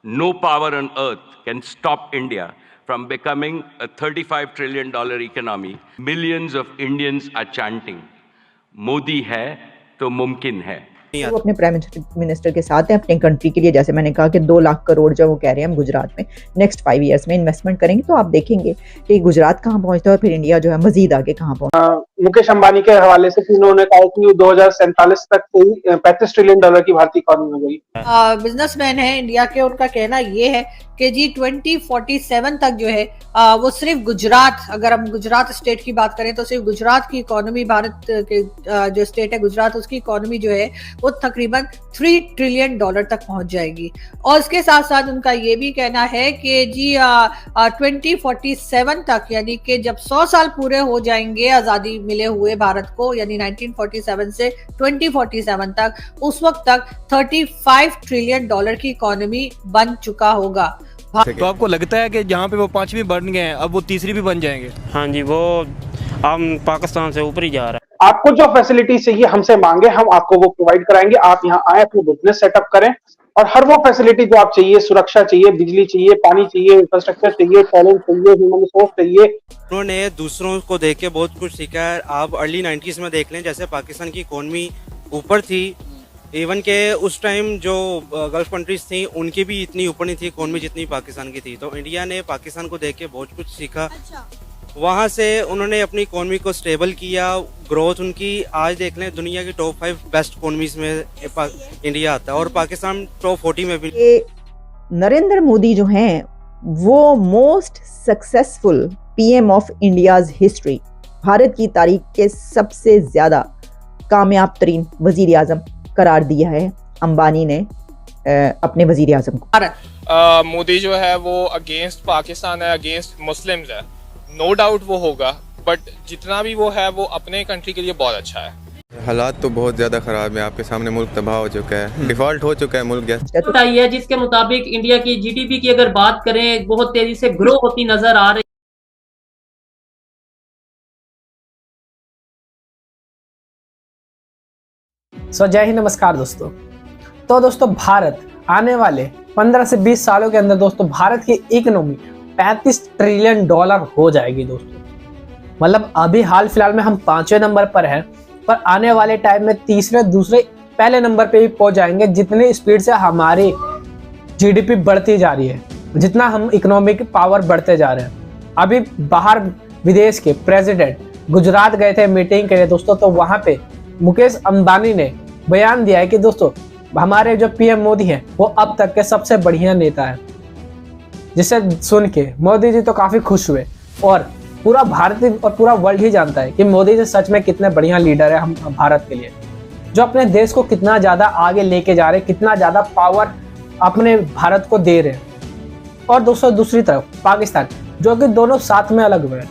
No power on earth can stop India from becoming a $35 trillion economy. Millions of Indians are chanting, Modi hai to mumkin hai. वो अपने prime minister के साथ हैं अपने country के लिए, जैसे मैंने कहा कि 2 लाख करोड़ जो वो कह रहे हैं हम गुजरात में नेक्स्ट 5 इयर्स में इन्वेस्टमेंट करेंगे, तो आप देखेंगे कि गुजरात कहाँ पहुंचता है और फिर इंडिया जो है मजीद आगे कहाँ पहुंचता। मुकेश अंबानी के हवाले से उन्होंने कहा कि 2047 तक 35 ट्रिलियन डॉलर की भारतीय इकोनॉमी हो गई। बिजनेसमैन है इंडिया के, उनका कहना ये है कि जी 2047 तक जो है वो सिर्फ गुजरात, अगर हम गुजरात स्टेट की बात करें तो सिर्फ गुजरात की इकोनॉमी, भारत के जो स्टेट है गुजरात, उसकी इकोनॉमी जो है वो तकरीबन 3 ट्रिलियन डॉलर तक पहुंच जाएगी। और इसके साथ साथ उनका ये भी कहना है कि जी 2047 तक, यानी कि जब 100 साल पूरे हो जाएंगे आजादी मिले हुए भारत को, यानी 1947 से 2047 तक, उस वक्त तक 35 ट्रिलियन डॉलर की इकोनॉमी बन चुका होगा। तो आपको लगता है कि जहाँ पे वो 5वीं बन गए हैं अब वो 3री भी बन जाएंगे? हाँ जी, वो हम पाकिस्तान से ऊपर ही जा रहा है। आपको जो फैसिलिटी चाहिए हमसे मांगे, हम आपको वो प्रोवाइड कराएंगे। आप यहाँ आए, अपनी बिजनेस सेटअप करें और हर वो फैसिलिटी जो आप चाहिए, सुरक्षा चाहिए, बिजली चाहिए, पानी चाहिए, इंफ्रास्ट्रक्चर चाहिए, टैलेंट चाहिए, ह्यूमन रिसोर्स चाहिए। उन्होंने दूसरों को देख के बहुत कुछ सीखा है। आप अर्ली 90s में देख लें, जैसे पाकिस्तान की इकोनॉमी ऊपर थी, इवन के उस टाइम जो गल्फ कंट्रीज थी उनकी भी इतनी ऊपर नहीं थी इकोनॉमी जितनी पाकिस्तान की थी। तो इंडिया ने पाकिस्तान को देख के बहुत कुछ सीखा। वहाँ से उन्होंने अपनी इकोनॉमी को स्टेबल किया, ग्रोथ उनकी आज देख लें दुनिया की टॉप 5 बेस्ट इकोनॉमीज में इंडिया आता है और पाकिस्तान टॉप 40 में भी। नरेंद्र मोदी जो हैं वो most successful PM of India's history, Bharat की तारीख के सबसे ज्यादा कामयाब तरीन वजीर आजम करार दिया है अंबानी ने अपने वजीर आजम को। मोदी जो है वो अगेंस्ट पाकिस्तान है, अगेंस्ट मुस्लिम्स है, नो डाउट वो होगा, बट जितना भी वो है वो अपने कंट्री के लिए बहुत अच्छा है। हालात तो बहुत ज्यादा खराब है, आपके सामने मुल्क तबाह हो चुका है, डिफॉल्ट हो चुका है मुल्क। बताई है जिसके मुताबिक इंडिया की जीडीपी की अगर बात करें बहुत तेजी से ग्रो होती नजर आ रही। जय हिंद, नमस्कार दोस्तों। तो दोस्तों भारत आने वाले 15 से 20 सालों के अंदर दोस्तों भारत की इकोनॉमी 35 ट्रिलियन डॉलर हो जाएगी दोस्तों। मतलब अभी हाल फिलहाल में हम 5वें नंबर पर हैं, पर आने वाले टाइम में तीसरे, दूसरे, पहले नंबर पे भी पहुंच जाएंगे। जितनी स्पीड से हमारी जीडीपी बढ़ती जा रही है, जितना हम इकोनॉमिक पावर बढ़ते जा रहे हैं। अभी बाहर विदेश के प्रेसिडेंट गुजरात गए थे मीटिंग के लिए दोस्तों, तो वहां पे मुकेश अंबानी ने बयान दिया है कि दोस्तों हमारे जो पीएम मोदी हैं वो अब तक के सबसे बढ़िया नेता है। जिसे सुन के मोदी जी तो काफी खुश हुए और पूरा भारत और पूरा वर्ल्ड ही जानता है कि मोदी जी सच में कितने बढ़िया लीडर है हम भारत के लिए, जो अपने देश को कितना ज्यादा आगे लेके जा रहे हैं, कितना ज्यादा पावर अपने भारत को दे रहे हैं। और दोस्तों दूसरी तरफ पाकिस्तान, जो कि दोनों साथ में अलग हुए हैं।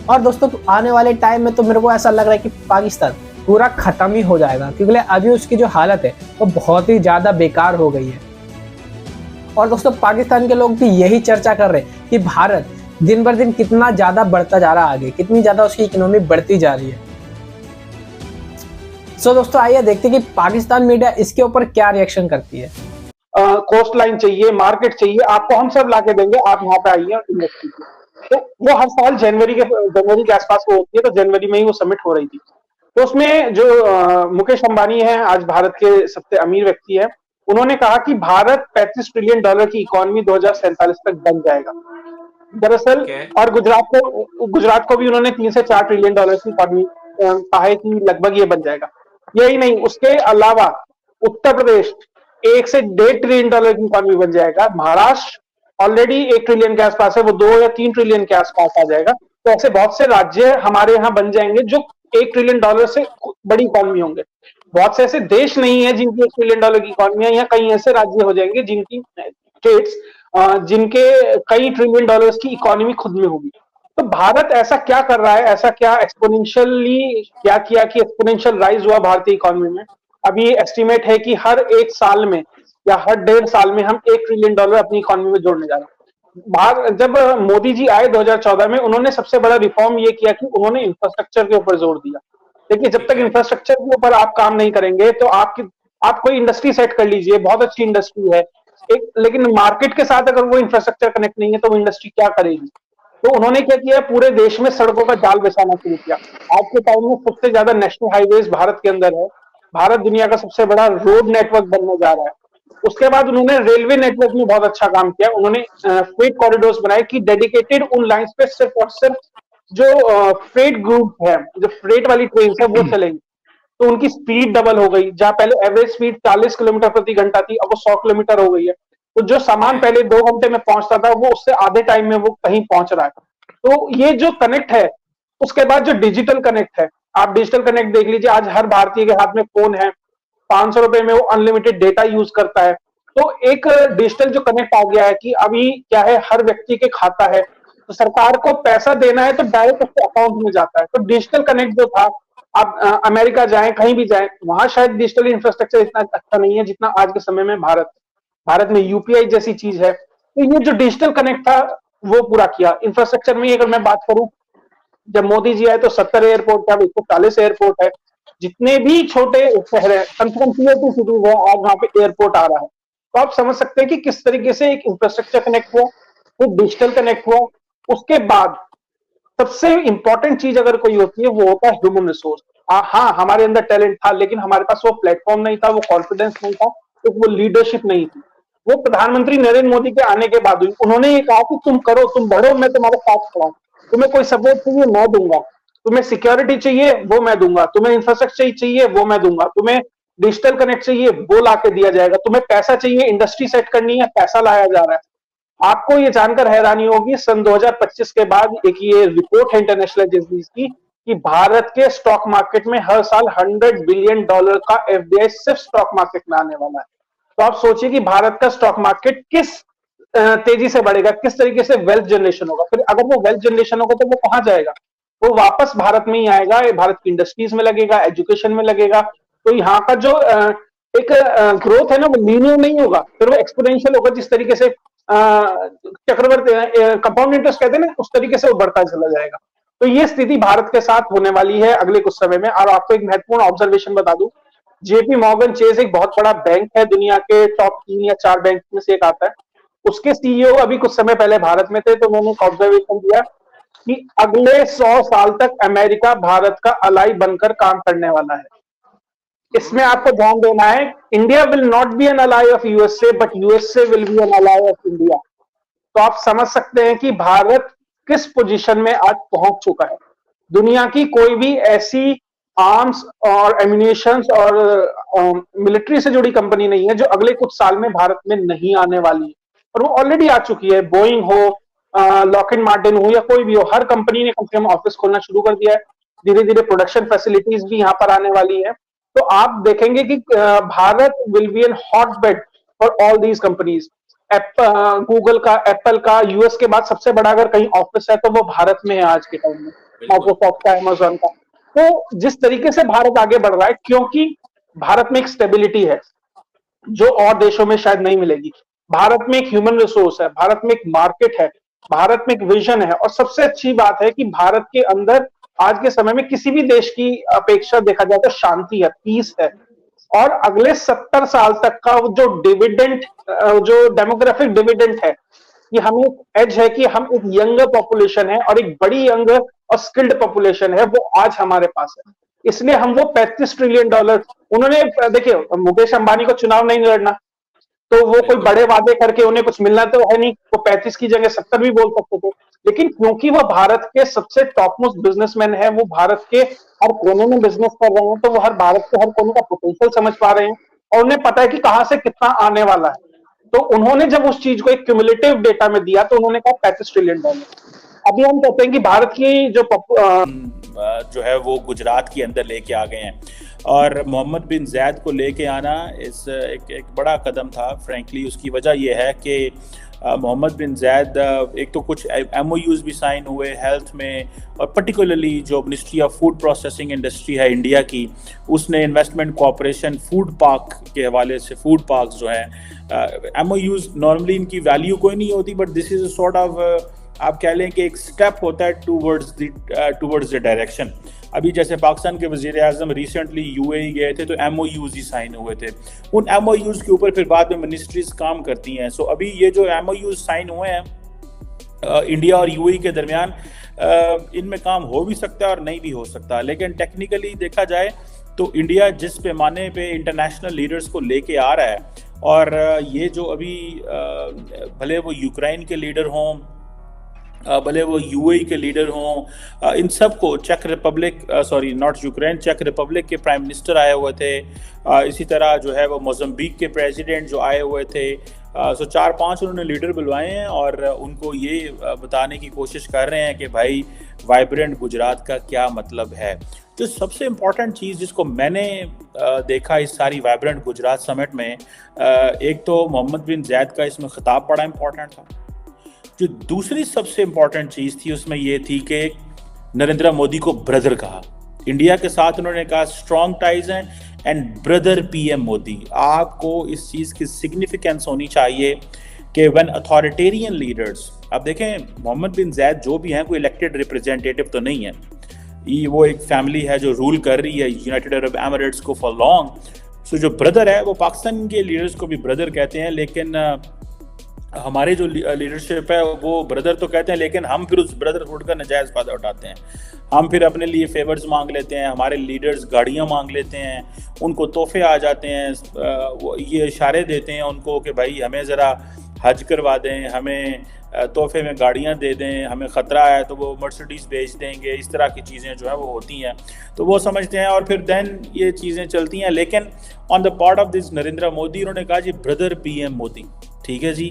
और दोस्तों आने वाले टाइम में तो मेरे को ऐसा लग रहा है कि पाकिस्तान पूरा खत्म ही हो जाएगा, क्योंकि अभी उसकी जो हालत है वो बहुत ही ज्यादा बेकार हो गई है। और दोस्तों पाकिस्तान के लोग भी यही चर्चा कर रहे हैं कि भारत दिन बर दिन कितना ज्यादा बढ़ता जा रहा है आगे, कितनी ज्यादा उसकी इकोनॉमी बढ़ती जा रही है। सो दोस्तों आइए देखते हैं कि पाकिस्तान मीडिया इसके ऊपर क्या रिएक्शन करती है। कोस्ट लाइन चाहिए, मार्केट चाहिए, आपको हम सब ला के देंगे, आप यहाँ पे आइए इंडस्ट्री। तो वो हर साल जनवरी के आसपास वो होती है, तो जनवरी में ही वो समिट हो रही थी। तो उसमें जो मुकेश अंबानी है, आज भारत के सबसे अमीर व्यक्ति है, उन्होंने कहा कि भारत 35 ट्रिलियन डॉलर की इकोनॉमी 2047 तक बन जाएगा दरअसल। और गुजरात को भी उन्होंने 3 से 4 ट्रिलियन डॉलर की इकोनॉमी कहा है कि लगभग ये बन जाएगा। यही नहीं, उसके अलावा उत्तर प्रदेश 1 से 1.5 ट्रिलियन डॉलर की इकोनॉमी बन जाएगा। महाराष्ट्र ऑलरेडी 1 ट्रिलियन के आसपास है, वो 2 या 3 ट्रिलियन के आसपास आ जाएगा। तो ऐसे बहुत से राज्य हमारे यहाँ बन जाएंगे जो 1 ट्रिलियन डॉलर से बड़ी इकोनॉमी होंगे। बहुत से ऐसे देश नहीं है जिनकी 1 ट्रिलियन डॉलर की इकोनॉमी है, या कई ऐसे राज्य हो जाएंगे जिनकी स्टेट्स जिनके कई ट्रिलियन डॉलर्स की इकोनॉमी खुद में होगी। तो भारत ऐसा क्या कर रहा है, ऐसा क्या एक्सपोनेंशियली क्या किया कि एक्सपोनेंशियल राइज हुआ भारतीय इकोनॉमी में। अभी एस्टिमेट है कि हर 1 साल में या हर 1.5 साल में हम 1 ट्रिलियन डॉलर अपनी इकोनॉमी में जोड़ने जा रहे हैं। जब मोदी जी आए 2014 में, उन्होंने सबसे बड़ा रिफॉर्म ये किया कि उन्होंने इंफ्रास्ट्रक्चर के ऊपर जोर दिया। देखिए, जब तक इंफ्रास्ट्रक्चर के ऊपर आप काम नहीं करेंगे तो आप कोई इंडस्ट्री सेट कर लीजिए, बहुत अच्छी इंडस्ट्री है, लेकिन मार्केट के साथ अगर वो इंफ्रास्ट्रक्चर कनेक्ट नहीं है तो वो इंडस्ट्री क्या करेगी। तो उन्होंने क्या किया, पूरे देश में सड़कों का जाल बिछाना शुरू किया। आज के टाइम में सबसे ज्यादा नेशनल हाईवेज भारत के अंदर है। भारत दुनिया का सबसे बड़ा रोड नेटवर्क बनने जा रहा है। उसके बाद उन्होंने रेलवे नेटवर्क में बहुत अच्छा काम किया। उन्होंने फ्रेट कॉरिडोर्स बनाए कि डेडिकेटेड उन लाइंस पे सिर्फ और सिर्फ जो फ्रेट ग्रुप है, जो फ्रेट वाली ट्रेन है वो चलेंगी। तो उनकी स्पीड डबल हो गई। जहां पहले एवरेज स्पीड 40 किलोमीटर प्रति घंटा थी, अब वो 100 किलोमीटर हो गई है। तो जो सामान पहले 2 घंटे में पहुंचता था वो उससे आधे टाइम में वो कहीं पहुंच रहा है। तो ये जो कनेक्ट है, उसके बाद जो डिजिटल कनेक्ट है, आप डिजिटल कनेक्ट देख लीजिए। आज हर भारतीय के हाथ में फोन है, 500 रुपए में वो अनलिमिटेड डेटा यूज करता है। तो एक डिजिटल जो कनेक्ट आ गया है कि अभी क्या है, हर व्यक्ति के खाता है, तो सरकार को पैसा देना है तो डायरेक्ट उसके अकाउंट में जाता है। तो डिजिटल कनेक्ट जो था, आप अमेरिका जाएं, कहीं भी जाएं, वहां शायद डिजिटल इंफ्रास्ट्रक्चर इतना अच्छा नहीं है जितना आज के समय में भारत में यूपीआई जैसी चीज है। तो ये जो डिजिटल कनेक्ट था वो पूरा किया। इंफ्रास्ट्रक्चर में अगर मैं बात करूं, जब मोदी जी आए तो 70 एयरपोर्ट थे, अब 140 एयरपोर्ट है। जितने भी छोटे शहर है, कम से कम टियर 2 सिटीज है, आज वहां पे एयरपोर्ट आ रहा है। तो आप समझ सकते हैं कि किस तरीके से एक इंफ्रास्ट्रक्चर कनेक्ट हुआ, फिर डिजिटल कनेक्ट हुआ। उसके बाद सबसे इंपॉर्टेंट चीज अगर कोई होती है वो होता है ह्यूमन रिसोर्स। हाँ, हमारे अंदर टैलेंट था, लेकिन हमारे पास वो प्लेटफॉर्म नहीं था, वो कॉन्फिडेंस नहीं था, तो वो लीडरशिप नहीं थी। वो प्रधानमंत्री नरेंद्र मोदी के आने के बाद हुई। उन्होंने ये कहा कि तुम करो, तुम बढ़ो, मैं तुम्हारे साथ खड़ा हूं। तुम्हें कोई सपोर्ट चाहिए मैं दूंगा, तुम्हें सिक्योरिटी चाहिए वो मैं दूंगा, तुम्हें इंफ्रास्ट्रक्चर चाहिए वो मैं दूंगा, तुम्हें डिजिटल कनेक्ट चाहिए वो ला के दिया जाएगा, तुम्हें पैसा चाहिए, इंडस्ट्री सेट करनी है, पैसा लाया जा रहा है। आपको ये जानकर हैरानी होगी, सन 2025 के बाद एक ये रिपोर्ट है इंटरनेशनल एजेंसीज की कि भारत के स्टॉक मार्केट में हर साल $100 बिलियन का एफडीआई सिर्फ स्टॉक मार्केट में आने वाला है। तो आप सोचिए कि भारत का स्टॉक मार्केट किस तेजी से बढ़ेगा, किस तरीके से वेल्थ जनरेशन होगा। फिर अगर वो वेल्थ जनरेशन होगा तो वो कहां जाएगा, वो वापस भारत में ही आएगा, भारत की इंडस्ट्रीज में लगेगा, एजुकेशन में लगेगा। तो यहाँ का जो एक ग्रोथ है ना, वो लीनियर नहीं होगा, फिर वो एक्सपोनेंशियल होगा। जिस तरीके से चक्रवर्ती कंपाउंड इंटरेस्ट कहते हैं ना, उस तरीके से वो बढ़ता चला जाएगा। तो ये स्थिति भारत के साथ होने वाली है अगले कुछ समय में। और आपको एक महत्वपूर्ण ऑब्जर्वेशन बता दूं, जेपी मॉर्गन चेज एक बहुत बड़ा बैंक है, दुनिया के टॉप 3 या 4 बैंक में से एक आता है। उसके सीईओ अभी कुछ समय पहले भारत में थे, तो उन्होंने एक ऑब्जर्वेशन दिया कि अगले 100 साल तक अमेरिका भारत का अलाई बनकर काम करने वाला है। इसमें आपको ध्यान देना है, India will not be an ally of USA, but USA will be an ally of India. तो आप समझ सकते हैं कि भारत किस पोजीशन में आज पहुंच चुका है। दुनिया की कोई भी ऐसी आर्म्स और एम्यूनिशंस और मिलिट्री से जुड़ी कंपनी नहीं है जो अगले कुछ साल में भारत में नहीं आने वाली है, और वो ऑलरेडी आ चुकी है। बोइंग हो, लॉकहीड मार्टिन हो, या कोई भी हो, हर कंपनी ने कम से कम ऑफिस खोलना शुरू कर दिया है। धीरे धीरे प्रोडक्शन फैसिलिटीज भी यहाँ पर आने वाली है। तो आप देखेंगे कि Bharat will be an hotbed for all these companies. Google का, एप्पल का यूएस के बाद सबसे बड़ा अगर कहीं ऑफिस है तो वो भारत में है आज के टाइम में, माइक्रोसॉफ्ट का, अमेजोन का। तो जिस तरीके से भारत आगे बढ़ रहा है, क्योंकि भारत में एक स्टेबिलिटी है जो और देशों में शायद नहीं मिलेगी। भारत में एक ह्यूमन रिसोर्स है, भारत में एक मार्केट है, भारत में एक विजन है, और सबसे अच्छी बात है कि भारत के अंदर आज के समय में किसी भी देश की अपेक्षा देखा जाए तो शांति है, पीस है। और अगले 70 साल तक का जो डिविडेंड, जो डेमोग्राफिक डिविडेंड है, कि हमें एज है कि हम एक यंगर पॉपुलेशन है और एक बड़ी यंगर और स्किल्ड पॉपुलेशन है, वो आज हमारे पास है। इसलिए हम वो $35 ट्रिलियन, उन्होंने देखिए मुकेश अंबानी को चुनाव नहीं लड़ना, तो वो कोई बड़े वादे करके उन्हें कुछ मिलना तो है नहीं, वो 35 की जगह 70 भी बोल सकते थे। लेकिन क्योंकि वो भारत के सबसे टॉप मोस्ट बिजनेसमैन है, वो भारत के हर कोने में बिजनेस कर रहे हैं, तो वो हर भारत के हर कोने का पोटेंशियल समझ पा रहे हैं और उन्हें पता है कि कहां से कितना आने वाला है। तो उन्होंने जब उस चीज को एक क्यूमुलेटिव डेटा में दिया तो उन्होंने कहा $35 ट्रिलियन। अभी हम कहते हैं कि भारत की जो है वो गुजरात के अंदर लेके आ गए हैं, और मोहम्मद बिन ज़ैद को लेके आना इस एक बड़ा कदम था। फ्रैंकली उसकी वजह यह है कि मोहम्मद बिन ज़ैद एक तो कुछ MOUs भी साइन हुए हेल्थ में, और पर्टिकुलरली जो ministry of food processing industry है इंडिया की, उसने इन्वेस्टमेंट कोऑपरेशन फूड पार्क के हवाले से, फूड पार्क्स जो हैं, MOUs नॉर्मली इनकी वैल्यू कोई नहीं होती, but this is a sort of आप कह लें कि एक स्टेप होता है टूवर्ड्स द डायरेक्शन। अभी जैसे पाकिस्तान के वज़ीर आज़म रिसेंटली यूएई गए थे तो MOUs ही साइन हुए थे, उन MOUs के ऊपर फिर बाद में मिनिस्ट्रीज काम करती हैं। सो अभी ये जो MOUs साइन हुए हैं इंडिया और यूएई के दरमियान, इनमें काम हो भी सकता है और नहीं भी हो सकता, लेकिन टेक्निकली देखा जाए तो इंडिया जिस पैमाने पे इंटरनेशनल लीडर्स को लेके आ रहा है, और ये जो अभी भले वो यूक्रेन के लीडर हों, भले वो यूएई के लीडर हों, इन सब को चेक रिपब्लिक के प्राइम मिनिस्टर आए हुए थे, इसी तरह जो है वो मोज़म्बिक के प्रेसिडेंट जो आए हुए थे। सो 4-5 उन्होंने लीडर बुलवाए हैं और उनको ये बताने की कोशिश कर रहे हैं कि भाई वाइब्रेंट गुजरात का क्या मतलब है। तो सबसे इम्पॉर्टेंट चीज़ जिसको मैंने देखा इस सारी वाइब्रेंट गुजरात समिट में, एक तो मोहम्मद बिन ज़ैद का इसमें खिताब बड़ा इम्पॉर्टेंट था। जो दूसरी सबसे इम्पॉर्टेंट चीज़ थी उसमें ये थी कि नरेंद्र मोदी को ब्रदर कहा, इंडिया के साथ उन्होंने कहा स्ट्रॉन्ग टाइज हैं एंड ब्रदर PM मोदी। आपको इस चीज़ की सिग्निफिकेंस होनी चाहिए कि व्हेन अथॉरिटेरियन लीडर्स, अब देखें मोहम्मद बिन ज़ैद जो भी हैं कोई इलेक्टेड रिप्रेजेंटेटिव तो नहीं है, ये वो एक फैमिली है जो रूल कर रही है यूनाइटेड अरब एमिरेट्स को फॉर लॉन्ग। सो जो ब्रदर है वो पाकिस्तान के लीडर्स को भी ब्रदर कहते हैं, लेकिन हमारे जो लीडरशिप है वो ब्रदर तो कहते हैं, लेकिन हम फिर उस ब्रदरहुड का नजायज़ फ़ायदा उठाते हैं। हम फिर अपने लिए फेवर्स मांग लेते हैं, हमारे लीडर्स गाड़ियां मांग लेते हैं, उनको तोहफे आ जाते हैं, वो ये इशारे देते हैं उनको कि भाई हमें ज़रा हज करवा दें, हमें तोहफे में गाड़ियां दे दें, हमें ख़तरा है तो वो मर्सिडीज़ बेच देंगे। इस तरह की चीज़ें जो है वो होती हैं, तो वो समझते हैं और फिर देन ये चीज़ें चलती हैं। लेकिन on the part of this Narendra Modi, उन्होंने कहा जी ब्रदर PM मोदी, ठीक है जी।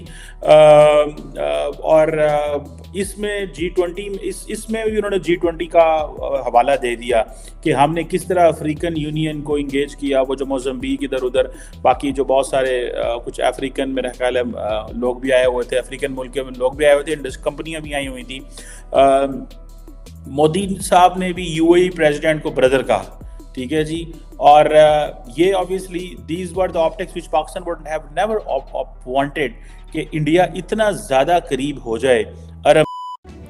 और इसमें G20 इसमें भी उन्होंने G20 का हवाला दे दिया कि हमने किस तरह अफ्रीकन यूनियन को इंगेज किया, वो जो मोज़म्बिक इधर उधर बाकी जो बहुत सारे कुछ अफ्रीकन मेरा ख्याल है लोग भी आए हुए थे, अफ्रीकन मुल्क में लोग भी आए हुए थे, कंपनियां भी आई हुई थी। मोदी साहब ने भी UAE प्रेसिडेंट को ब्रदर कहा, ठीक है जी। और ये obviously these were the optics which Pakistan would have never wanted कि इंडिया इतना ज़्यादा करीब हो जाए अरब।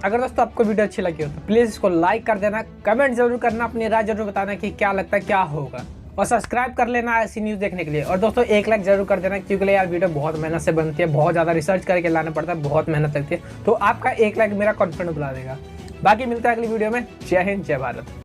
अगर दोस्तों आपको वीडियो अच्छी लगी हो तो प्लीज़ इसको लाइक कर देना, कमेंट जरूर करना, अपनी राय जरूर बताना कि क्या लगता है क्या होगा, और सब्सक्राइब कर लेना ऐसी न्यूज़ देखने के लिए। और दोस्तों 1 लाइक जरूर कर देना, क्योंकि यार वीडियो बहुत मेहनत से बनती है, बहुत ज़्यादा रिसर्च करके लाना पड़ता है, बहुत मेहनत लगती है, तो आपका 1 लाइक मेरा कॉन्फिडेंस बढ़ा देगा। बाकी मिलता है अगली वीडियो में। जय हिंद, जय भारत।